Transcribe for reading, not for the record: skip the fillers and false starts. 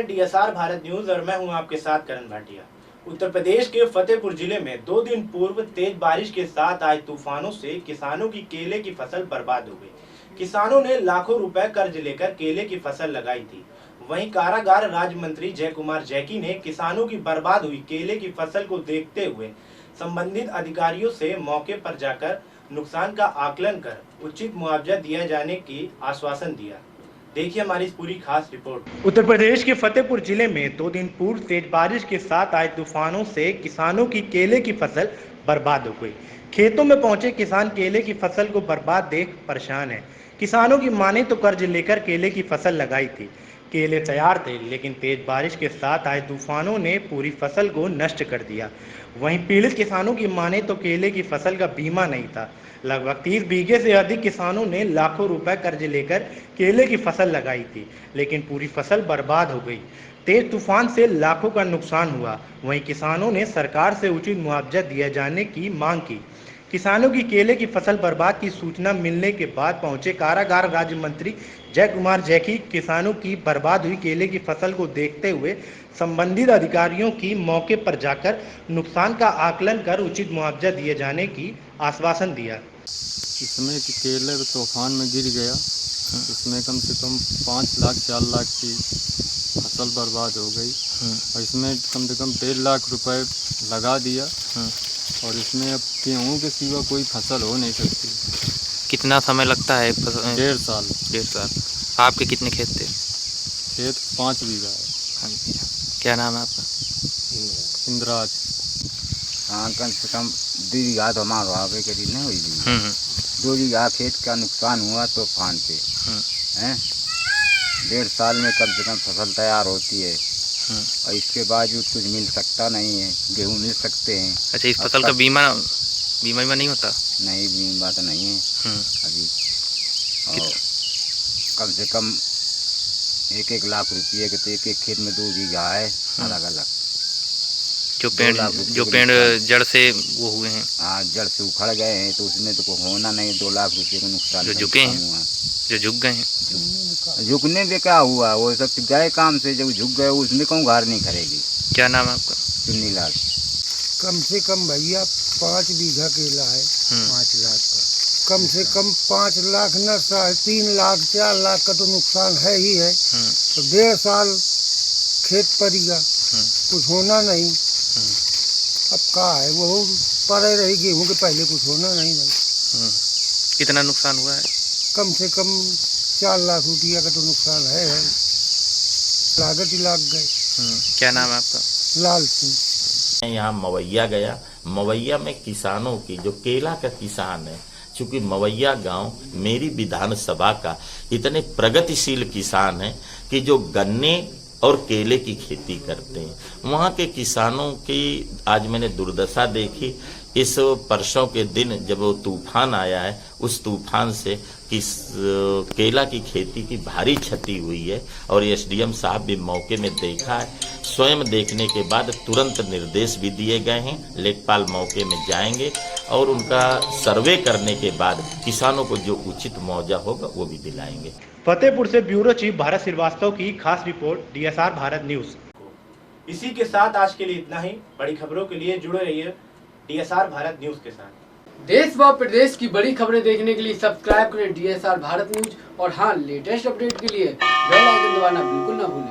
है DSR Bharat news और मैं हूं आपके साथ करण भाटिया। उत्तर प्रदेश के फतेहपुर जिले में 2 दिन पूर्व तेज बारिश के साथ आए तूफानों से किसानों की केले की फसल बर्बाद हो गई। किसानों ने लाखों रुपए कर्ज लेकर केले की फसल लगाई थी। वहीं कारागार राज्य मंत्री जय कुमार जैकी ने किसानों की बर्बाद हुई केले की फसल को देखते हुए संबंधित अधिकारियों से मौके पर जाकर नुकसान का आकलन कर उचित मुआवजा दिए जाने की आश्वासन दिया। देखिए हमारी इस पूरी खास रिपोर्ट। उत्तर प्रदेश के फतेहपुर जिले में 2 दिन पूर्व तेज बारिश के साथ आए तूफानों से किसानों की केले की फसल बर्बाद हो गई। खेतों में पहुंचे किसान केले की फसल को बर्बाद देख परेशान है। किसानों की माने तो कर्ज लेकर केले की फसल लगाई थी। केले तैयार थे, लेकिन तेज बारिश के साथ आए तूफानों ने पूरी फसल को नष्ट कर दिया। वहीं पीड़ित किसानों की माने तो केले की फसल का बीमा नहीं था। लगभग 30 बीघे से अधिक किसानों ने लाखों रुपए कर्ज लेकर केले की फसल लगाई थी, लेकिन पूरी फसल बर्बाद हो गई। तेज तूफान से लाखों का नुकसान हुआ। वहीं किसानों ने सरकार से उचित मुआवजा दिए जाने की मांग की। किसानों की केले की फसल बर्बाद की सूचना मिलने के बाद पहुंचे कारागार राज्य मंत्री जय कुमार जैकी किसानों की बर्बाद हुई केले की फसल को देखते हुए संबंधित अधिकारियों की मौके पर जाकर नुकसान का आकलन कर उचित मुआवजा दिए जाने की आश्वासन दिया। इसमें कि केले तूफान में गिर गया, इसमें कम से कम 5 लाख 4 लाख की फसल बर्बाद हो गई और इसमें कम से कम 1.5 लाख रुपए लगा दिया और इसमें अब गेहूँ के सिवा कोई फसल हो नहीं सकती। कितना समय लगता है? 1.5 साल। 1.5 साल। आपके कितने खेत थे? खेत 5 बीघा है। हाँ जी। क्या नाम है आपका? इंद्राज। हाँ, कम से कम 2 बीघा तो हमारा वहाँ पे करीब नहीं हुई। 2 बीघा खेत का नुकसान हुआ तूफान से हैं। 1.5 साल में कम से कम फसल तैयार होती है और इसके बावजूद कुछ मिल सकता नहीं है। गेहूँ मिल सकते हैं। अच्छा, इस फसल का बीमा नहीं होता? नहीं, बीमा तो नहीं है अभी। और कम से कम 1-1 लाख रुपये के तो एक खेत में 2 बीघा है अलग अलग। जो पेड़ जड़ से वो हुए हैं। हाँ, जड़ से उखड़ गए हैं तो उसमें तो होना नहीं। 2 लाख रुपये का नुकसान जो झुके हैं, जो झुक गए हैं। झुकने में क्या हुआ, वो सब गए काम से। जब झुक गए उसमें कहूँ घर नहीं करेगी। क्या नाम है आपका? चुन्नी लाल। कम से कम भैया 5 बीघा केला है। 5 लाख का कम से कम 5 लाख न 3.5 लाख 4 लाख का तो नुकसान है ही है। तो 1.5 साल खेत पड़ेगा, कुछ होना नहीं। अब क्या है, वो पड़े रही गेहूँ के पहले कुछ होना नहीं भाई। कितना नुकसान हुआ है? कम से कम 4 लाख रुपया का तो नुकसान है। लागत ही लाग गए। क्या नाम है आपका? लाल सिंह। मैं यहाँ मवैया गया। मवैया में किसानों की, जो केला का किसान है, चूंकि मवैया गांव मेरी विधानसभा का इतने प्रगतिशील किसान है कि जो गन्ने और केले की खेती करते हैं, वहाँ के किसानों की आज मैंने दुर्दशा देखी। इस परसों के दिन जब वो तूफान आया है, उस तूफान से केला की खेती की भारी क्षति हुई है और एसडीएम साहब भी मौके में देखा है। स्वयं देखने के बाद तुरंत निर्देश भी दिए गए हैं। लेखपाल मौके में जाएंगे और उनका सर्वे करने के बाद किसानों को जो उचित मुआवजा होगा वो भी दिलाएंगे। फतेहपुर से ब्यूरो चीफ भारत श्रीवास्तव की खास रिपोर्ट डीएसआर भारत न्यूज। इसी के साथ आज के लिए इतना ही। बड़ी खबरों के लिए जुड़े रहिए डीएसआर भारत न्यूज के साथ। देश व प्रदेश की बड़ी खबरें देखने के लिए सब्सक्राइब करें डीएसआर भारत न्यूज और हाँ, लेटेस्ट अपडेट के लिए बेल आइकन दबाना बिल्कुल ना भूलें।